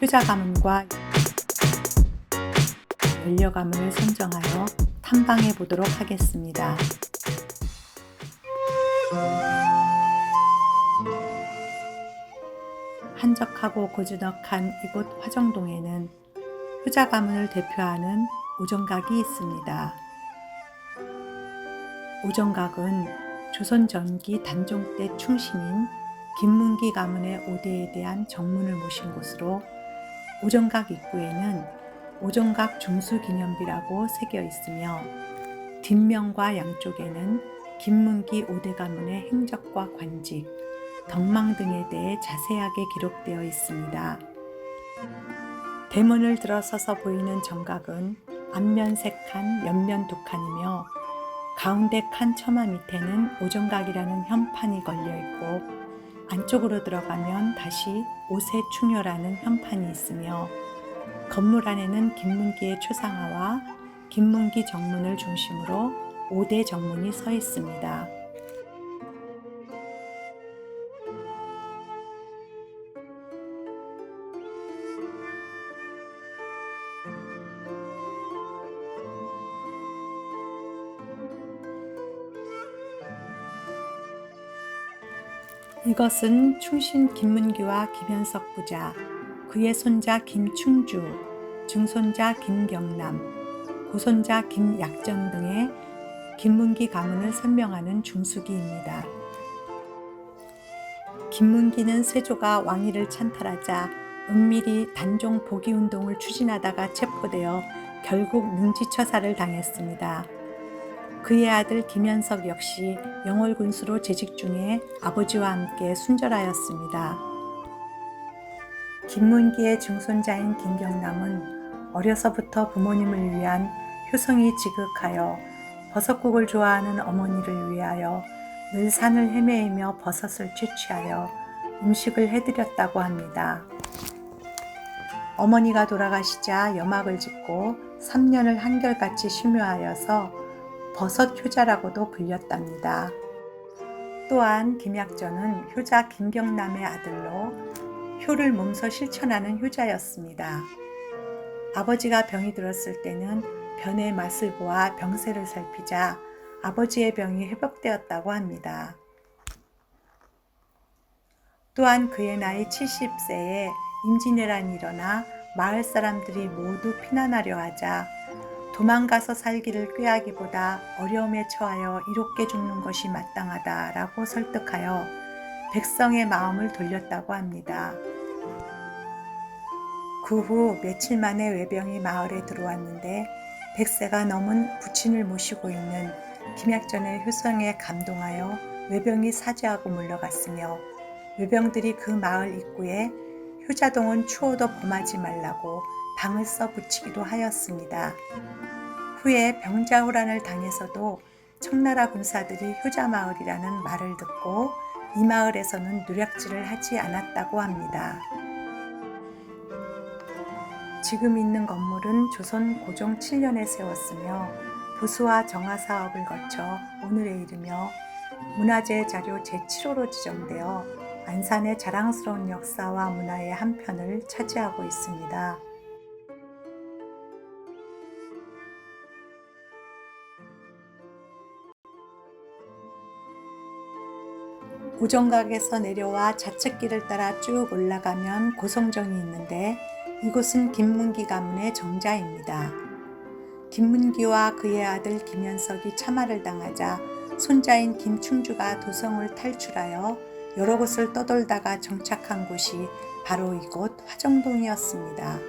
효자 가문과 연려 가문을 선정하여 탐방해 보도록 하겠습니다. 한적하고 고즈넉한 이곳 화정동에는 효자 가문을 대표하는 오정각이 있습니다. 오정각은 조선 전기 단종 때 충신인 김문기 가문의 오대에 대한 정문을 모신 곳으로 오정각 입구에는 오정각 중수기념비라고 새겨 있으며 뒷면과 양쪽에는 김문기 오대 가문의 행적과 관직, 덕망 등에 대해 자세하게 기록되어 있습니다. 대문을 들어서서 보이는 정각은 앞면 3칸, 옆면 2칸이며 가운데 칸 처마 밑에는 오정각이라는 현판이 걸려 있고 안쪽으로 들어가면 다시 오세충효라는 현판이 있으며 건물 안에는 김문기의 초상화와 김문기 정문을 중심으로 5대 정문이 서 있습니다. 이것은 충신 김문기와 김현석 부자, 그의 손자 김충주, 증손자 김경남, 고손자 김약전 등의 김문기 가문을 설명하는 중수기입니다. 김문기는 세조가 왕위를 찬탈하자 은밀히 단종 복위운동을 추진하다가 체포되어 결국 능지처사를 당했습니다. 그의 아들 김현석 역시 영월군수로 재직 중에 아버지와 함께 순절하였습니다. 김문기의 증손자인 김경남은 어려서부터 부모님을 위한 효성이 지극하여 버섯국을 좋아하는 어머니를 위하여 늘 산을 헤매이며 버섯을 채취하여 음식을 해드렸다고 합니다. 어머니가 돌아가시자 염악을 짓고 3년을 한결같이 심유하여서 버섯 효자라고도 불렸답니다. 또한 김약전은 효자 김경남의 아들로 효를 몸소 실천하는 효자였습니다. 아버지가 병이 들었을 때는 변의 맛을 보아 병세를 살피자 아버지의 병이 회복되었다고 합니다. 또한 그의 나이 70세에 임진왜란이 일어나 마을 사람들이 모두 피난하려 하자 도망가서 살기를 꾀하기보다 어려움에 처하여 이롭게 죽는 것이 마땅하다라고 설득하여 백성의 마음을 돌렸다고 합니다. 그 후 며칠 만에 외병이 마을에 들어왔는데 100세가 넘은 부친을 모시고 있는 김약전의 효성에 감동하여 외병이 사죄하고 물러갔으며 외병들이 그 마을 입구에 효자동은 추워도 범하지 말라고 방을 써 붙이기도 하였습니다. 후에 병자호란을 당해서도 청나라 군사들이 효자마을이라는 말을 듣고 이 마을에서는 누략질을 하지 않았다고 합니다. 지금 있는 건물은 조선 고종 7년에 세웠으며 부수와 정화 사업을 거쳐 오늘에 이르며 문화재 자료 제7호로 지정되어 안산의 자랑스러운 역사와 문화의 한 편을 차지하고 있습니다. 오정각에서 내려와 좌측길을 따라 쭉 올라가면 고성정이 있는데 이곳은 김문기 가문의 정자입니다. 김문기와 그의 아들 김현석이 참화를 당하자 손자인 김충주가 도성을 탈출하여 여러 곳을 떠돌다가 정착한 곳이 바로 이곳 화정동이었습니다.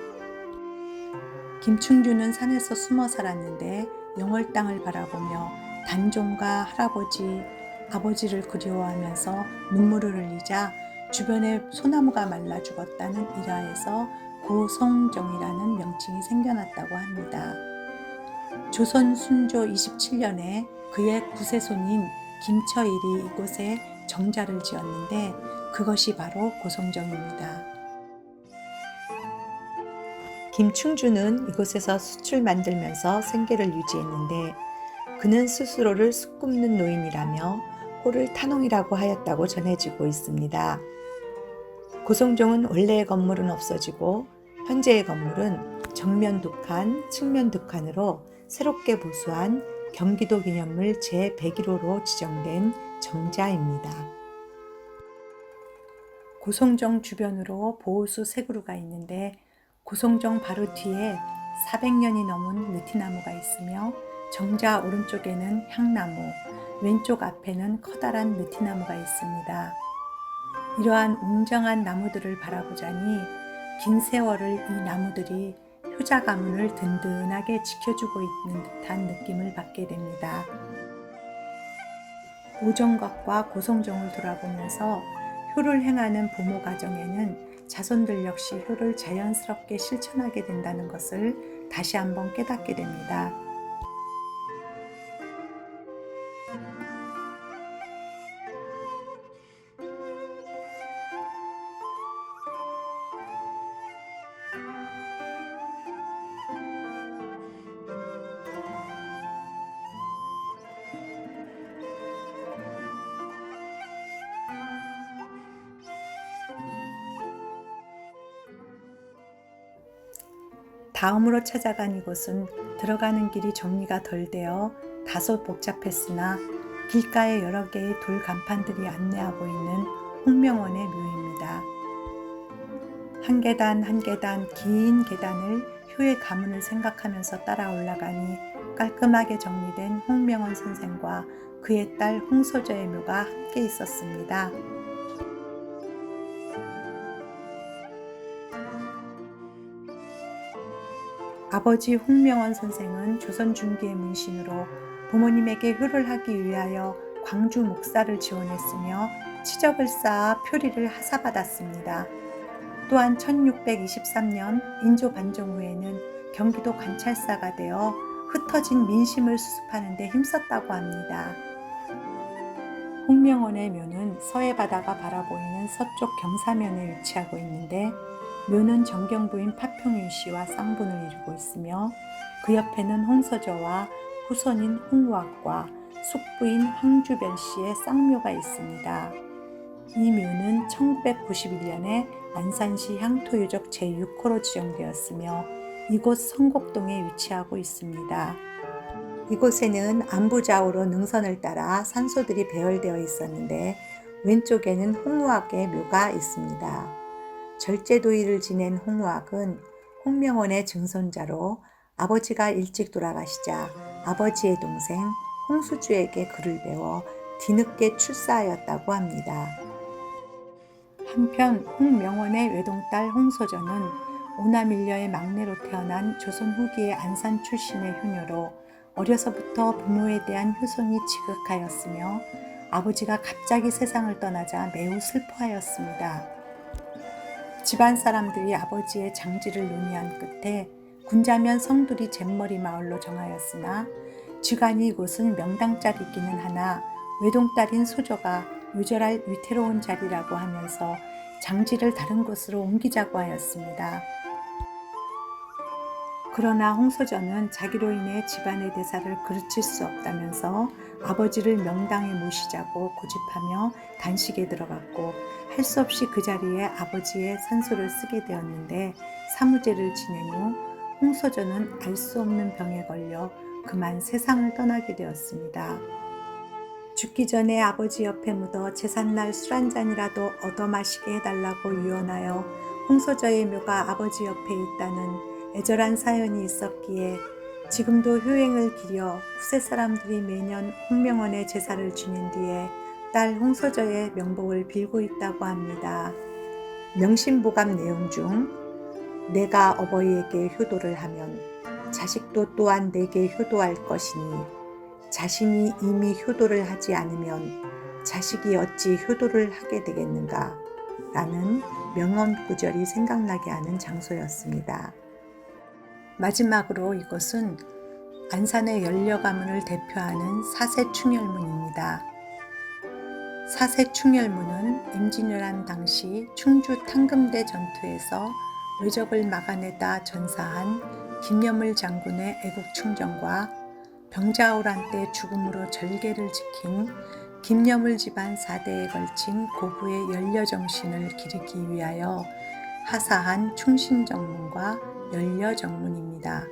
김충주는 산에서 숨어 살았는데 영월 땅을 바라보며 단종과 할아버지, 아버지를 그리워하면서 눈물을 흘리자 주변에 소나무가 말라 죽었다는 일화에서 고성정이라는 명칭이 생겨났다고 합니다. 조선 순조 27년에 그의 9세손인 김처일이 이곳에 정자를 지었는데 그것이 바로 고성정입니다. 김충주는 이곳에서 숯을 만들면서 생계를 유지했는데 그는 스스로를 숯 굽는 노인이라며 호를 탄홍이라고 하였다고 전해지고 있습니다. 고성정은 원래의 건물은 없어지고 현재의 건물은 정면 2칸, 측면 2칸으로 새롭게 보수한 경기도 기념물 제101호로 지정된 정자입니다. 고성정 주변으로 보호수 3그루가 있는데 고성정 바로 뒤에 400년이 넘은 느티나무가 있으며 정자 오른쪽에는 향나무, 왼쪽 앞에는 커다란 느티나무가 있습니다. 이러한 웅장한 나무들을 바라보자니 긴 세월을 이 나무들이 효자 가문을 든든하게 지켜주고 있는 듯한 느낌을 받게 됩니다. 오정각과 고성정을 돌아보면서 효를 행하는 부모 가정에는 자손들 역시 효를 자연스럽게 실천하게 된다는 것을 다시 한번 깨닫게 됩니다. 다음으로 찾아간 이곳은 들어가는 길이 정리가 덜 되어 다소 복잡했으나 길가에 여러 개의 돌 간판들이 안내하고 있는 홍명원의 묘입니다. 한 계단 한 계단 긴 계단을 효의 가문을 생각하면서 따라 올라가니 깔끔하게 정리된 홍명원 선생과 그의 딸 홍소저의 묘가 함께 있었습니다. 아버지 홍명원 선생은 조선 중기의 문신으로 부모님에게 효를 하기 위하여 광주 목사를 지원했으며 치적을 쌓아 표리를 하사받았습니다. 또한 1623년 인조 반정 후에는 경기도 관찰사가 되어 흩어진 민심을 수습하는 데 힘썼다고 합니다. 홍명원의 묘는 서해 바다가 바라보이는 서쪽 경사면에 위치하고 있는데 묘는 정경부인 파평윤 씨와 쌍분을 이루고 있으며 그 옆에는 홍서저와 후손인 홍우학과 숙부인 황주별 씨의 쌍묘가 있습니다. 이 묘는 1991년에 안산시 향토유적 제6호로 지정되었으며 이곳 성곡동에 위치하고 있습니다. 이곳에는 안부좌우로 능선을 따라 산소들이 배열되어 있었는데 왼쪽에는 홍우학의 묘가 있습니다. 절제도의를 지낸 홍우학은 홍명원의 증손자로 아버지가 일찍 돌아가시자 아버지의 동생 홍수주에게 글을 배워 뒤늦게 출사하였다고 합니다. 한편 홍명원의 외동딸 홍소저는 오남일녀의 막내로 태어난 조선 후기의 안산 출신의 효녀로 어려서부터 부모에 대한 효성이 지극하였으며 아버지가 갑자기 세상을 떠나자 매우 슬퍼하였습니다. 집안 사람들이 아버지의 장지를 논의한 끝에 군자면 성두리 잼머리 마을로 정하였으나 쥐간이 이곳은 명당자리이기는 하나 외동딸인 소저가 유절할 위태로운 자리라고 하면서 장지를 다른 곳으로 옮기자고 하였습니다. 그러나 홍소저는 자기로 인해 집안의 대사를 그르칠 수 없다면서 아버지를 명당에 모시자고 고집하며 단식에 들어갔고 할 수 없이 그 자리에 아버지의 산소를 쓰게 되었는데 사무제를 지낸 후 홍소저는 알 수 없는 병에 걸려 그만 세상을 떠나게 되었습니다. 죽기 전에 아버지 옆에 묻어 제삿날 술 한 잔이라도 얻어 마시게 해달라고 유언하여 홍소저의 묘가 아버지 옆에 있다는 애절한 사연이 있었기에 지금도 효행을 기려 후세 사람들이 매년 홍명원의 제사를 지낸 뒤에 딸 홍소저의 명복을 빌고 있다고 합니다. 명심보감 내용 중 내가 어버이에게 효도를 하면 자식도 또한 내게 효도할 것이니 자신이 이미 효도를 하지 않으면 자식이 어찌 효도를 하게 되겠는가 라는 명언 구절이 생각나게 하는 장소였습니다. 마지막으로 이곳은 안산의 연려가문을 대표하는 사세충혈문입니다. 사세충혈문은 임진왜란 당시 충주 탕금대 전투에서 외적을 막아내다 전사한 김여물 장군의 애국충정과 병자호란 때 죽음으로 절개를 지킨 김여물 집안 4대에 걸친 고부의 연려정신을 기리기 위하여 화사한 충신정문과 연려정문입니다.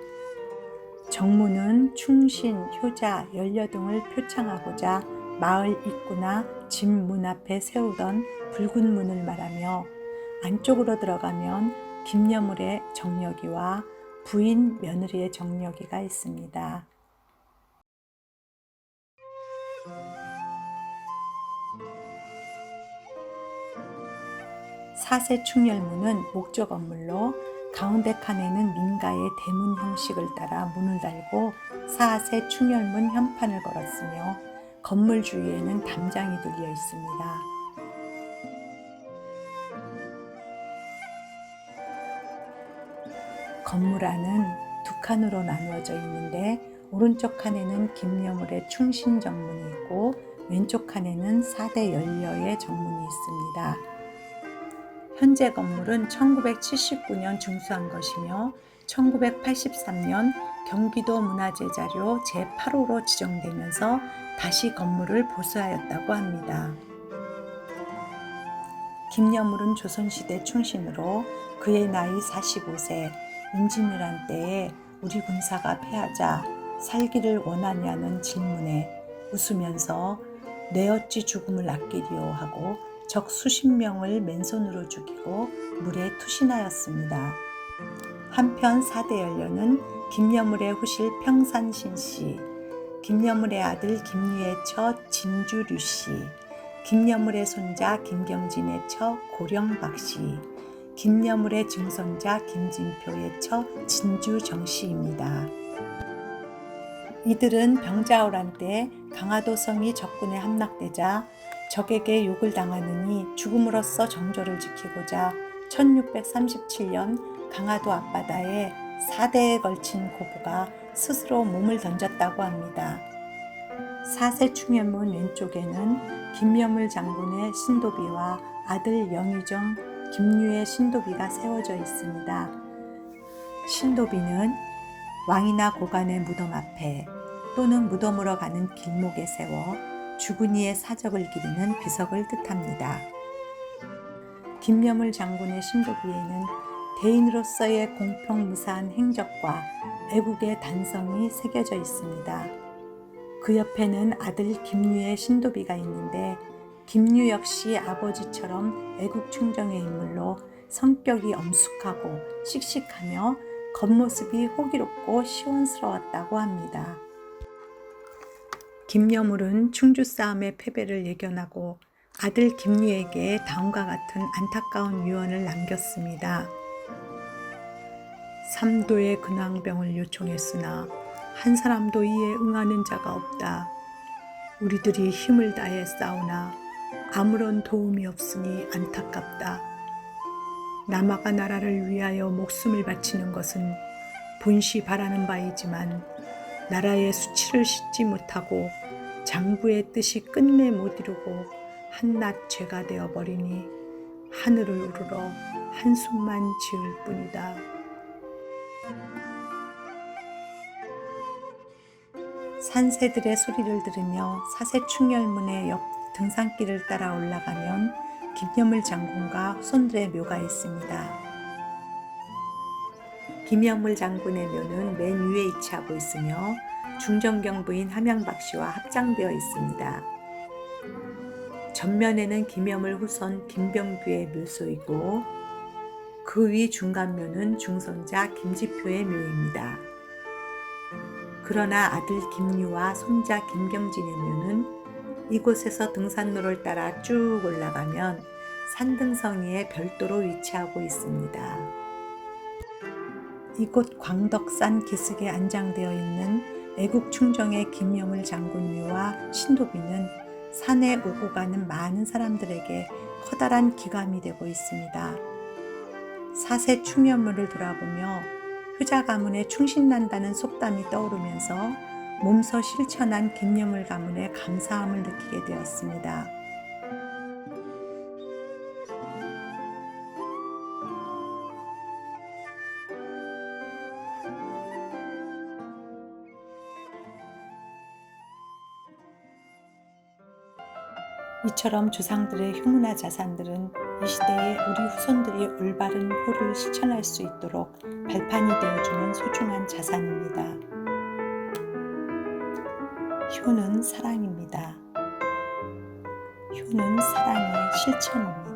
정문은 충신, 효자, 연려 등을 표창하고자 마을 입구나 집 문 앞에 세우던 붉은 문을 말하며, 안쪽으로 들어가면 김여물의 정력이와 부인 며느리의 정력이가 있습니다. 사세충렬문은 목조 건물로 가운데 칸에는 민가의 대문 형식을 따라 문을 달고 사세충렬문 현판을 걸었으며 건물 주위에는 담장이 둘려 있습니다. 건물 안은 두 칸으로 나누어져 있는데, 오른쪽 칸에는 김여물의 충신정문이 있고 왼쪽 칸에는 사대 연려의 정문이 있습니다. 현재 건물은 1979년 중수한 것이며 1983년 경기도 문화재 자료 제8호로 지정되면서 다시 건물을 보수하였다고 합니다. 김여물은 조선시대 충신으로 그의 나이 45세, 임진왜란 때에 우리 군사가 패하자 살기를 원하냐는 질문에 웃으면서 내 어찌 죽음을 아끼리오 하고 적 수십 명을 맨손으로 죽이고 물에 투신하였습니다. 한편 사대 연려는 김여물의 후실 평산신씨, 김여물의 아들 김유의 처 진주류씨, 김여물의 손자 김경진의 처 고령박씨, 김여물의 증손자 김진표의 처 진주정씨입니다. 이들은 병자호란 때 강화도성이 적군에 함락되자 적에게 욕을 당하느니 죽음으로써 정조를 지키고자 1637년 강화도 앞바다에 4대에 걸친 고부가 스스로 몸을 던졌다고 합니다. 사세충렬문 왼쪽에는 김여물 장군의 신도비와 아들 영의정 김유의 신도비가 세워져 있습니다. 신도비는 왕이나 고관의 무덤 앞에 또는 무덤으로 가는 길목에 세워 죽은 이의 사적을 기리는 비석을 뜻합니다. 김여물 장군의 신도비에는 대인으로서의 공평무사한 행적과 애국의 단성이 새겨져 있습니다. 그 옆에는 아들 김유의 신도비가 있는데, 김유 역시 아버지처럼 애국충정의 인물로 성격이 엄숙하고 씩씩하며 겉모습이 호기롭고 시원스러웠다고 합니다. 김여물은 충주 싸움의 패배를 예견하고 아들 김유에게 다음과 같은 안타까운 유언을 남겼습니다. 삼도의 근황병을 요청했으나 한 사람도 이에 응하는 자가 없다. 우리들이 힘을 다해 싸우나 아무런 도움이 없으니 안타깝다. 남아가 나라를 위하여 목숨을 바치는 것은 분시 바라는 바이지만 나라의 수치를 싣지 못하고 장부의 뜻이 끝내 못 이루고 한낱 죄가 되어버리니 하늘을 우러러 한숨만 지을 뿐이다. 산새들의 소리를 들으며 사세충렬문의 옆 등산길을 따라 올라가면 김여물 장군과 후손들의 묘가 있습니다. 김여물 장군의 묘는 맨 위에 위치하고 있으며 중정경 부인 함양박씨와 합장되어 있습니다. 전면에는 김여물 후손 김병규의 묘소이고 그 위 중간묘는 중손자 김지표의 묘입니다. 그러나 아들 김유와 손자 김경진의 묘는 이곳에서 등산로를 따라 쭉 올라가면 산등성이에 별도로 위치하고 있습니다. 이곳 광덕산 기슭에 안장되어 있는 애국충정의 김여물 장군묘와 신도비는 산에 오고 가는 많은 사람들에게 커다란 기감이 되고 있습니다. 사세충렬문을 돌아보며 효자 가문에 충신난다는 속담이 떠오르면서 몸소 실천한 김여물 가문의 감사함을 느끼게 되었습니다. 이처럼 조상들의 효문화 자산들은 이 시대에 우리 후손들이 올바른 효를 실천할 수 있도록 발판이 되어주는 소중한 자산입니다. 효는 사랑입니다. 효는 사랑의 실천입니다.